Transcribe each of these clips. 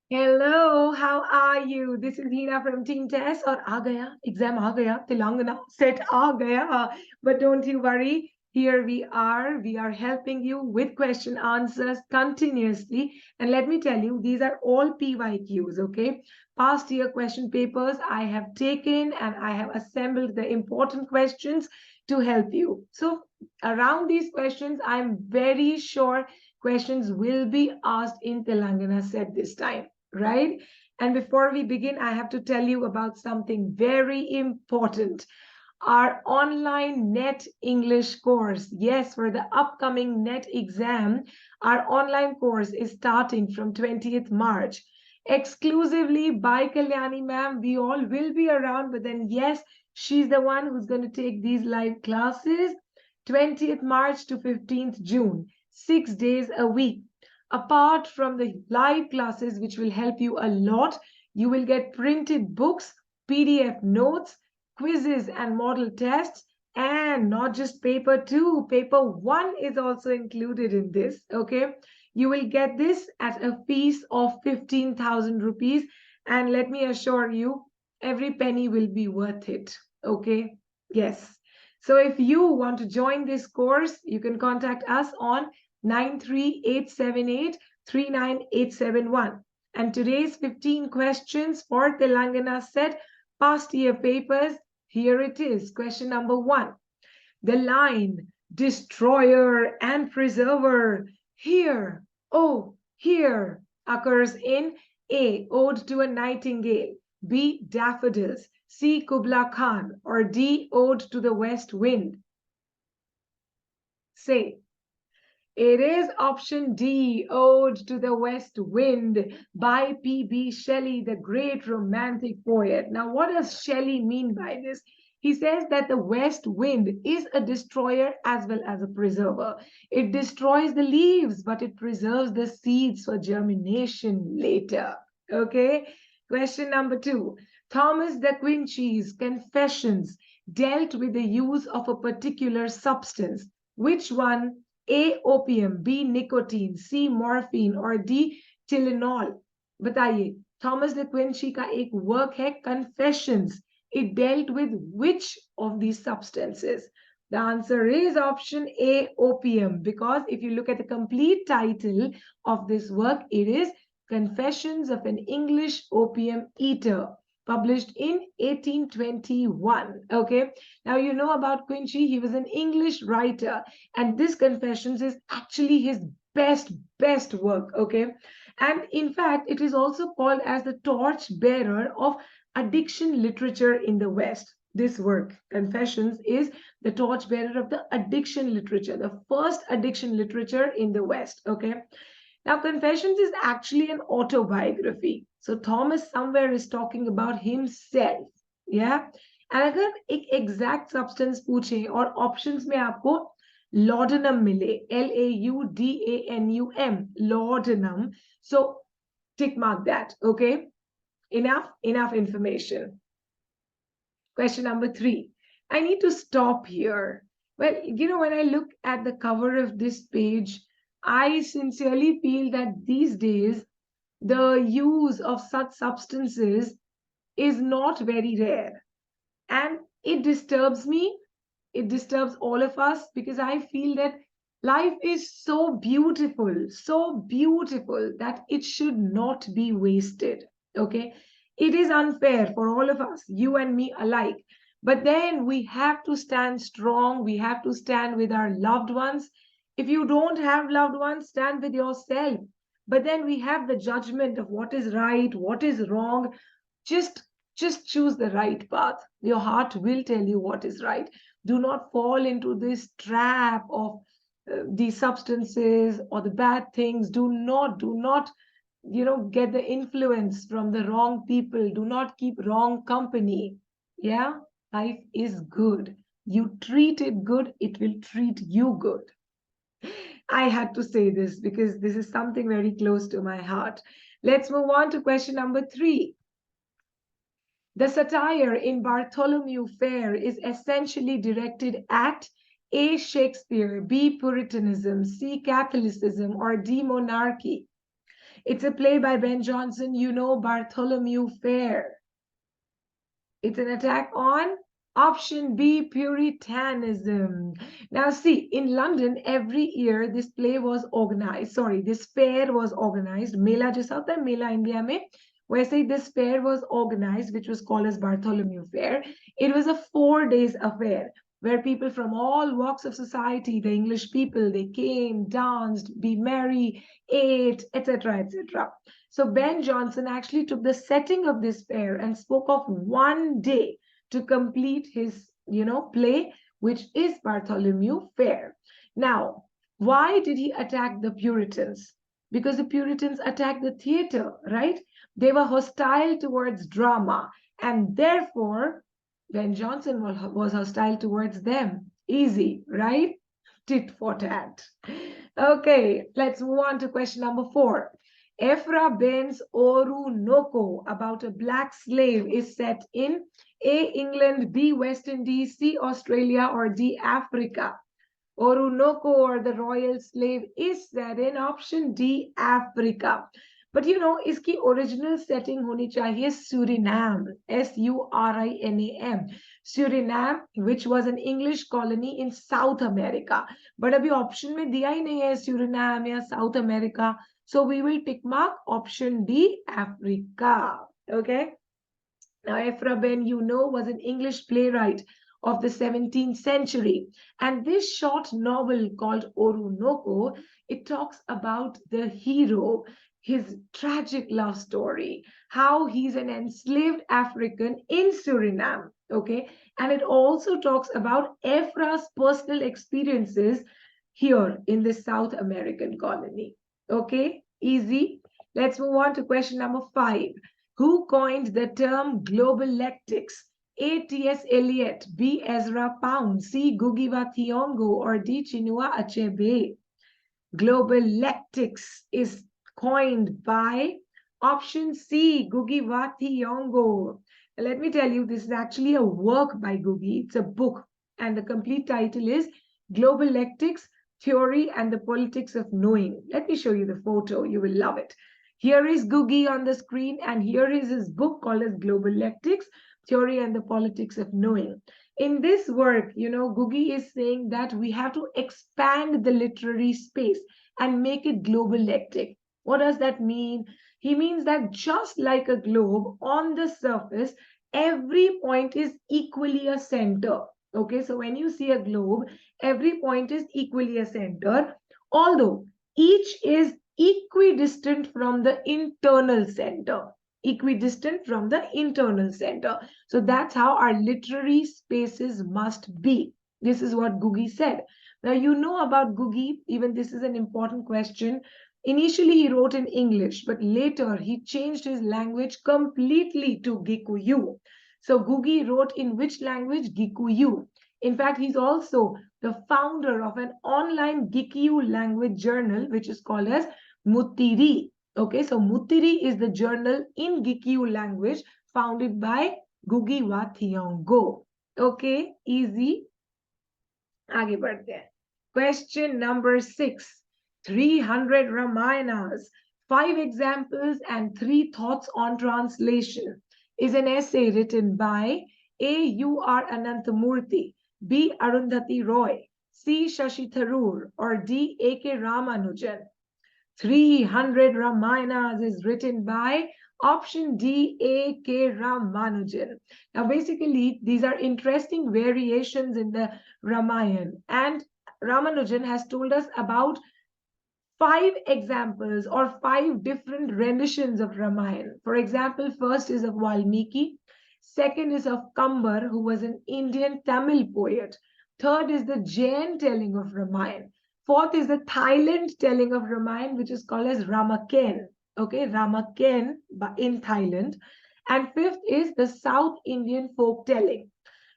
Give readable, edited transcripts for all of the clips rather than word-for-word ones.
Hello, how are you? This is Hina from Team Test or aa gaya, exam aa gaya, Telangana SET aa gaya. But don't you worry, here we are. We are helping you with question answers continuously. And let me tell you, these are all PYQs, okay? Past year question papers I have taken and I have assembled the important questions to help you. So around these questions, I'm very sure questions will be asked in Telangana SET this time, right? And before we begin, I have to tell you about something very important. Our online NET English course. Yes, for the upcoming NET exam, our online course is starting from 20th March. Exclusively by Kalyani ma'am. We all will be around, but then yes, she's the one who's going to take these live classes 20th March to 15th June, 6 days a week. Apart from the live classes, which will help you a lot, you will get printed books, PDF notes, quizzes and model tests, and not just paper 2, paper 1 is also included in this, okay? You will get this at a fees of 15,000 rupees, and let me assure you, every penny will be worth it, okay? Yes. So if you want to join this course, you can contact us on 93878 39871. And today's 15 questions for Telangana SET past year papers, here it is. Question number 1. The line destroyer and preserver, here, oh, here, occurs in A. Ode to a Nightingale, B. Daffodils, C. Kubla Khan, or D. Ode to the West Wind? Say. It is option D, Ode to the West Wind by P.B. Shelley, the great romantic poet. Now, what does Shelley mean by this? He says that the west wind is a destroyer as well as a preserver. It destroys the leaves, but it preserves the seeds for germination later. Okay? Question number 2. Thomas de Quincey's Confessions dealt with the use of a particular substance. Which one? A. Opium, B. Nicotine, C. Morphine और D. Tylenol. बताइए, Thomas de Quincey का एक work है Confessions. It dealt with which of these substances? The answer is option A, opium, because if you look at the complete title of this work, it is Confessions of an English Opium-Eater, published in 1821. Okay, now you know about Quincey. He was an English writer, and this Confessions is actually his best work. Okay, and in fact, it is also called as the torch bearer of addiction literature in the West. This work, Confessions, is the torchbearer of the addiction literature, the first addiction literature in the West. Okay. Now, Confessions is actually an autobiography. So Thomas somewhere is talking about himself. Yeah. And अगर एक exact substance पूछे और options में आपको laudanum मिले, Laudanum, laudanum. So tick mark that. Okay. Enough information. Question number 3. I need to stop here. Well, when I look at the cover of this page, I sincerely feel that these days the use of such substances is not very rare. And it disturbs me. It disturbs all of us because I feel that life is so beautiful that it should not be wasted. Okay. It is unfair for all of us, you and me alike. But then we have to stand strong. We have to stand with our loved ones. If you don't have loved ones, stand with yourself. But then we have the judgment of what is right, what is wrong. Just choose the right path. Your heart will tell you what is right. Do not fall into this trap of these substances or the bad things. Do not get the influence from the wrong people. Do not keep wrong company. Yeah, life is good. You treat it good, it will treat you good. I had to say this because this is something very close to my heart. Let's move on to question number 3. The satire in Bartholomew Fair is essentially directed at A. Shakespeare, B. Puritanism, C. Catholicism, or D. Monarchy. It's a play by Ben Jonson, you know, Bartholomew Fair. It's an attack on option B, Puritanism. Now, see, in London, every year this play was organized. Sorry, this fair was organized. Mela just out there, Mela India mein. Where say this fair was organized, which was called as Bartholomew Fair. It was a 4 days affair where people from all walks of society, the English people, they came, danced, be merry, ate, etc., etc. So Ben Jonson actually took the setting of this fair and spoke of 1 day to complete his, play, which is Bartholomew Fair. Now, why did he attack the Puritans? Because the Puritans attacked the theater, right? They were hostile towards drama, and therefore Ben Jonson was hostile towards them. Easy, right? Tit for tat. Okay, let's move on to question number 4. Aphra Behn's Oroonoko about a black slave is set in A, England, B, West Indies, C, Australia, or D, Africa. Oroonoko, or the royal slave, is set in option D, Africa. But इसकी original setting होनी चाहिए Suriname, Surinam. Suriname, which was an English colony in South America. But अभी option में दिया ही नहीं है Suriname या South America. So we will tick mark option D, Africa. Okay. Now, Aphra Behn, was an English playwright of the 17th century. And this short novel called Oroonoko, it talks about the hero, his tragic love story, how he's an enslaved African in Suriname, okay? And it also talks about Aphra's personal experiences here in the South American colony. Okay, easy. Let's move on to question number 5. Who coined the term globalectics? A, T.S. Eliot, B, Ezra Pound, C, Ngugi wa Thiong'o, or D, Chinua Achebe? Globalectics is coined by option C, Ngugi wa Thiong'o. Let me tell you, this is actually a work by Ngugi. It's a book, and the complete title is Globalectics, Theory and the Politics of Knowing. Let me show you the photo. You will love it. Here is Ngugi on the screen, and here is his book called as Globalectics, Theory and the Politics of Knowing. In this work, Ngugi is saying that we have to expand the literary space and make it globalectic. What does that mean? He means that just like a globe, on the surface, every point is equally a center. Okay, so when you see a globe, every point is equally a center, although each is equidistant from the internal center. Equidistant from the internal center. So that's how our literary spaces must be. This is what Ngugi said. Now, you know about Ngugi, even this is an important question. Initially, he wrote in English, but later he changed his language completely to Gikuyu. So Ngugi wrote in which language? Gikuyu. In fact, he's also the founder of an online Gikuyu language journal, which is called as Mutiri. Okay, so Mutiri is the journal in Gikuyu language founded by Ngugi wa Thiong'o. Okay, easy. आगे बढ़ते हैं. Question number 6. 300 Ramayanas, 5 examples and 3 thoughts on translation is an essay written by A. U.R. Ananthamurthy, B. Arundhati Roy, C. Shashi Tharoor, or D. A.K. Ramanujan. 300 Ramayanas is written by option D, A.K. Ramanujan. Now, basically, these are interesting variations in the Ramayana, and Ramanujan has told us about 5 examples or 5 different renditions of Ramayana. For example, first is of Valmiki, second is of Kambar, who was an Indian Tamil poet. Third is the Jain telling of Ramayana. Fourth is the Thailand telling of Ramayana, which is called as Ramaken. Okay, Ramaken in Thailand. And fifth is the South Indian folk telling.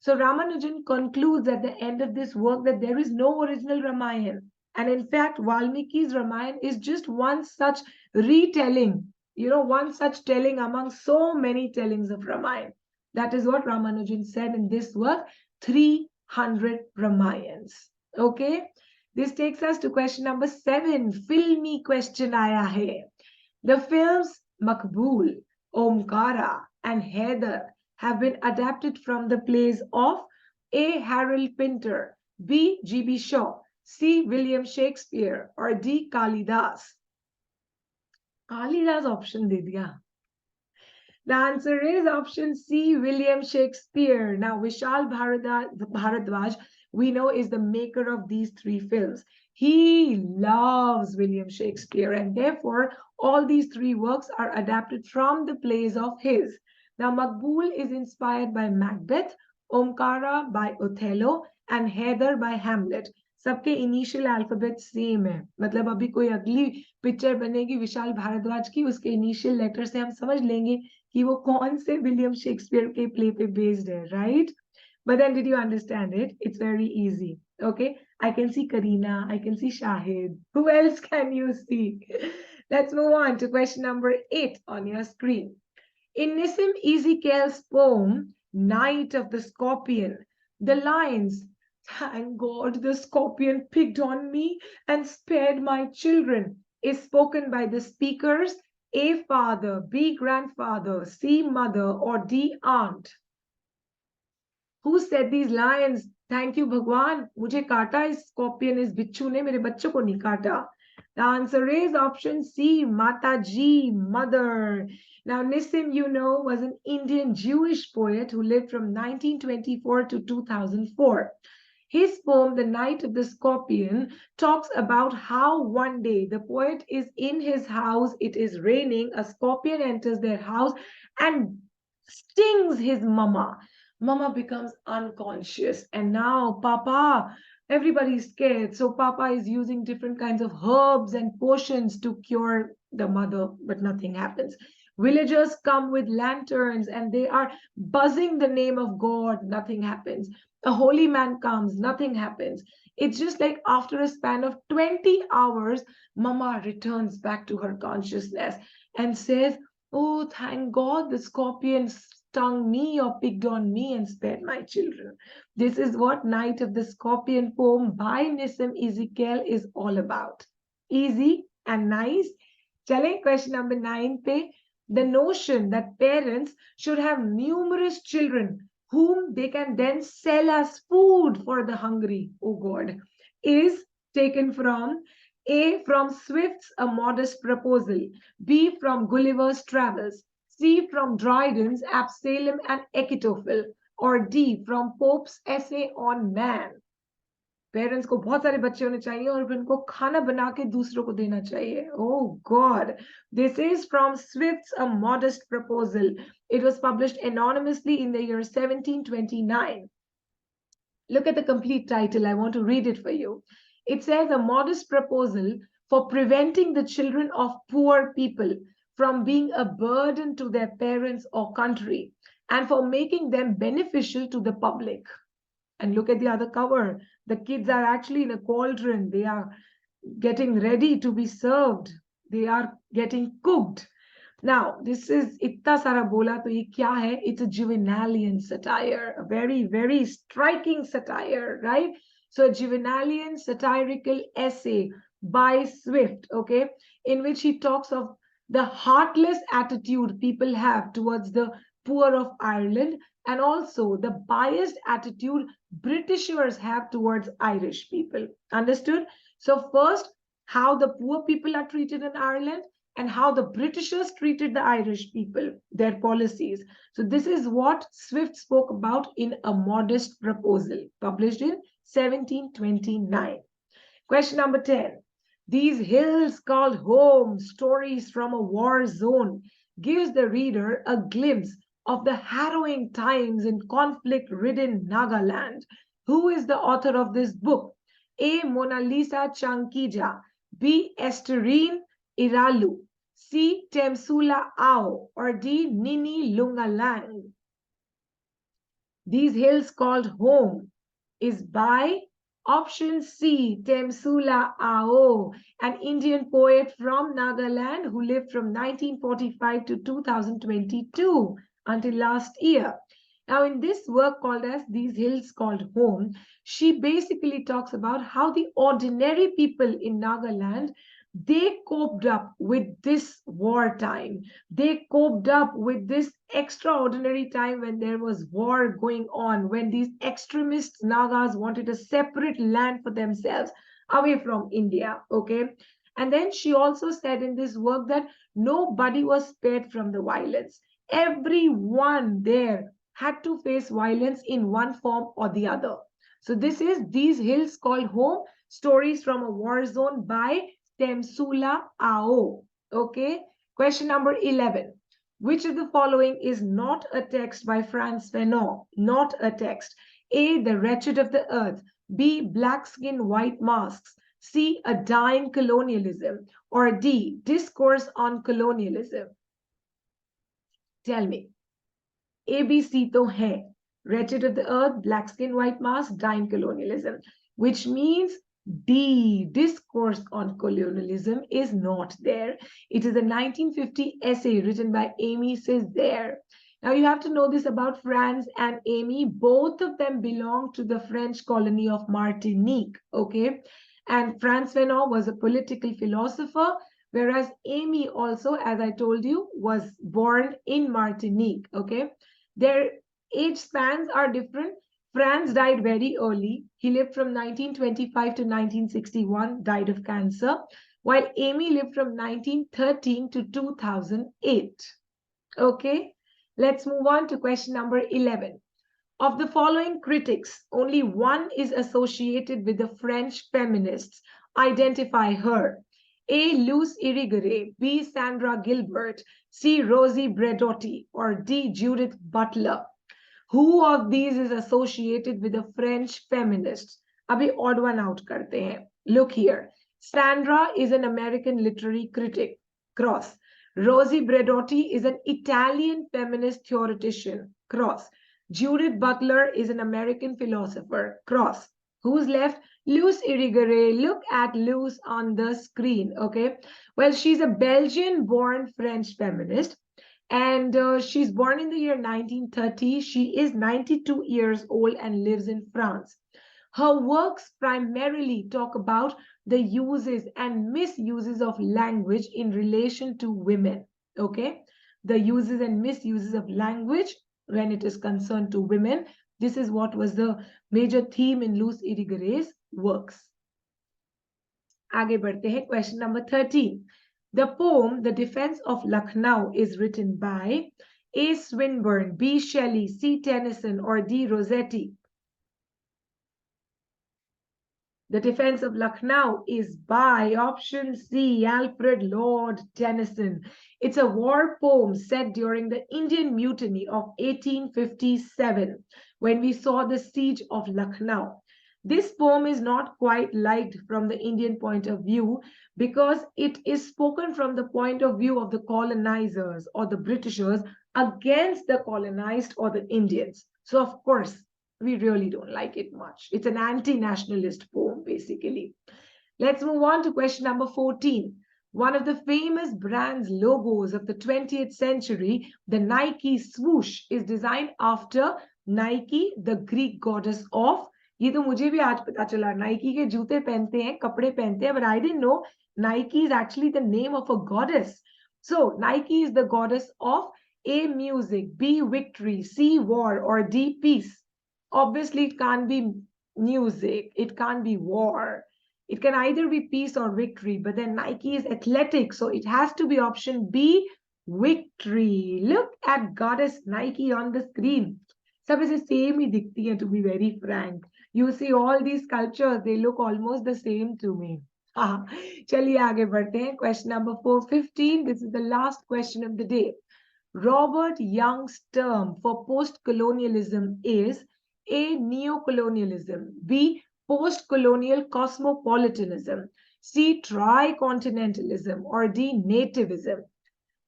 So Ramanujan concludes at the end of this work that there is no original Ramayana. And in fact, Valmiki's Ramayana is just one such retelling, one such telling among so many tellings of Ramayana. That is what Ramanujan said in this work, 300 Ramayans. Okay, this takes us to question number 7. Filmy question aaya hai. The films Maqbool, Omkara, and Haider have been adapted from the plays of A. Harold Pinter, B. G.B. Shaw, C. William Shakespeare, or D. Kalidas. Kalidas option did diya. The answer is option C, William Shakespeare. Now, Vishal Bharadwaj, we know, is the maker of these three films. He loves William Shakespeare, and therefore, all these three works are adapted from the plays of his. Now, Maqbool is inspired by Macbeth, Omkara by Othello, and Haider by Hamlet. सबके initial alphabet same है, मतलब अभी कोई अगली picture बनेगी विशाल भारद्वाज की, उसके initial letter से हम समझ लेंगे कि वो कौन से विलियम शेक्सपियर के प्ले पे बेस्ड है, right? But then did you understand it? It's very easy. Okay, I can see Karina, I can see Shahid. Who else can you see? Let's move on to question number 8 on your screen. In Nissim Ezekiel's poem, Night of the Scorpion, the lines, "Thank God the scorpion picked on me and spared my children," is spoken by the speakers A. Father, B. Grandfather, C. Mother, or D. Aunt. Who said these lines? Thank you, Bhagwan. मुझे काटा इस scorpion, इस बिच्छू ने मेरे बच्चों को नहीं काटा. The answer is option C, Mata Ji, mother. Now, Nissim, you know, was an Indian Jewish poet who lived from 1924 to 2004. His poem, The Night of the Scorpion, talks about how one day the poet is in his house, it is raining, a scorpion enters their house and stings his mama. Mama becomes unconscious, and now Papa, everybody's scared. So Papa is using different kinds of herbs and potions to cure the mother, but nothing happens. Villagers come with lanterns and they are buzzing the name of God, nothing happens. A holy man comes, nothing happens. It's just like after a span of 20 hours, Mama returns back to her consciousness and says, "Oh, thank God the scorpion stung me or picked on me and spared my children." This is what Night of the Scorpion poem by Nissim Ezekiel is all about. Easy and nice. Chale, question number 9 pe. The notion that parents should have numerous children whom they can then sell as food for the hungry, oh God, is taken from A, from Swift's A Modest Proposal, B, from Gulliver's Travels, C, from Dryden's Absalom and Achitophel, or D, from Pope's Essay on Man. Parents को बहुत सारे बच्चे होने चाहिए और फिर उनको खाना बना के दूसरों को देना चाहिए. Oh God, this is from Swift's A Modest Proposal. It was published anonymously in the year 1729. Look at the complete title. I want to read it for you. It says, "A modest proposal for preventing the children of poor people from being a burden to their parents or country, and for making them beneficial to the public." And look at the other cover. The kids are actually in a cauldron. They are getting ready to be served. They are getting cooked. Now, this is Itta Sara Bola, to ye kya hai? It's a Juvenalian satire, a very, very striking satire, right? So, a Juvenalian satirical essay by Swift, okay, in which he talks of the heartless attitude people have towards the poor of Ireland, and also the biased attitude Britishers have towards Irish people. Understood? So first, how the poor people are treated in Ireland and how the Britishers treated the Irish people, their policies. So this is what Swift spoke about in A Modest Proposal, published in 1729. Question number 10. These hills called home, stories from a war zone, gives the reader a glimpse of the harrowing times in conflict-ridden Nagaland. Who is the author of this book? A. Mona Lisa Chankija, B. Esterine Iralu, C. Temsula Ao, or D. Nini Lungalang. These hills called home is by option C, Temsula Ao, an Indian poet from Nagaland who lived from 1945 to 2022. Until last year. Now, in this work called as These Hills Called Home, she basically talks about how the ordinary people in Nagaland they coped up with this wartime. They coped up with this extraordinary time when there was war going on, when these extremist Nagas wanted a separate land for themselves away from India. Okay. And then she also said in this work that nobody was spared from the violence. Everyone there had to face violence in one form or the other. So this is These Hills Called Home, Stories from a War Zone by Temsula Ao. Okay. Question number 11. Which of the following is not a text by Frantz Fanon? Not a text. A. The Wretched of the Earth. B. Black Skin, White Masks. C. A Dying Colonialism. Or D. Discourse on Colonialism. Tell me. A, B, C to hai. Wretched of the Earth, Black Skin, White Mask, Dying Colonialism. Which means D, Discourse on Colonialism, is not there. It is a 1950 essay written by Amy Césaire. Now you have to know this about Frantz and Amy. Both of them belong to the French colony of Martinique. Okay. And Frantz Fanon was a political philosopher, whereas Amy also, as I told you, was born in Martinique. Okay. Their age spans are different. Frantz died very early. He lived from 1925 to 1961, died of cancer, while Amy lived from 1913 to 2008. Okay, let's move on to question number 11. Of the following critics, only one is associated with the French feminists. Identify her. A. Luce Irigaray, B. Sandra Gilbert, C. Rosie Braidotti, or D. Judith Butler. Who of these is associated with the French feminists? Abhi odd one out karte hain. Look here. Sandra is an American literary critic. Cross. Rosie Braidotti is an Italian feminist theoretician. Cross. Judith Butler is an American philosopher. Cross. Who's left? Luce Irigaray. Look at Luce on the screen. Okay. Well, she's a Belgian-born French feminist. And she's born in the year 1930. She is 92 years old and lives in France. Her works primarily talk about the uses and misuses of language in relation to women. Okay. The uses and misuses of language when it is concerned to women. This is what was the major theme in Luce Irigaray's works. आगे बढ़ते हैं. Question number 13. The poem, The Defence of Lucknow, is written by A. Swinburne, B. Shelley, C. Tennyson, or D. Rossetti. The Defence of Lucknow is by option C, Alfred Lord Tennyson. It's a war poem set during the Indian Mutiny of 1857, when we saw the siege of Lucknow. This poem is not quite liked from the Indian point of view because it is spoken from the point of view of the colonizers or the Britishers against the colonized or the Indians. So, of course, we really don't like it much. It's an anti-nationalist poem, basically. Let's move on to question number 14. One of the famous brand's logos of the 20th century, the Nike swoosh, is designed after Nike, the Greek goddess of. ये तो मुझे भी आज पता चला. Nike के जूते पहनते हैं, कपड़े पहनते हैं, but I didn't know Nike is actually the name of a goddess. So Nike is the goddess of A, music, B, victory, C, war, or D, peace. Obviously, it can't be music. It can't be war. It can either be peace or victory, but then Nike is athletic, so it has to be option B, victory. Look at goddess Nike on the screen. सब ऐसे same ही दिखती हैं, to be very frank. You see all these sculptures, they look almost the same to me. चलिए आगे बढ़ते हैं. Question number 415. This is the last question of the day. Robert Young's term for post-colonialism is A, neocolonialism, B, post-colonial cosmopolitanism, C, tricontinentalism, or D, nativism.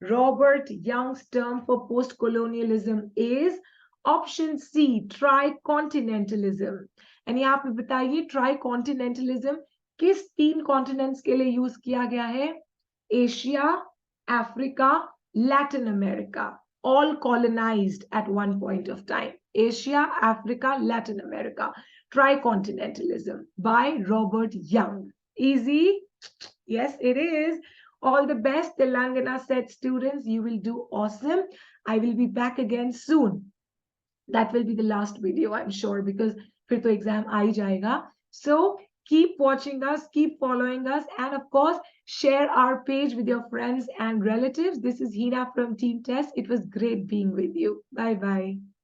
Robert Young's term for post-colonialism is option C, tricontinentalism. And यहाँ पे बताइए tricontinentalism किस 3 continents के लिए use किया गया है? Asia, Africa, Latin America, all colonized at one point of time. Asia, Africa, Latin America. Tricontinentalism by Robert Young. Easy? Yes, it is. All the best, Telangana SET students. You will do awesome. I will be back again soon. That will be the last video, I'm sure, because फिर तो exam आ ही जाएगा. So keep watching us, keep following us, and of course, share our page with your friends and relatives. This is Hina from Team Test. It was great being with you. Bye bye.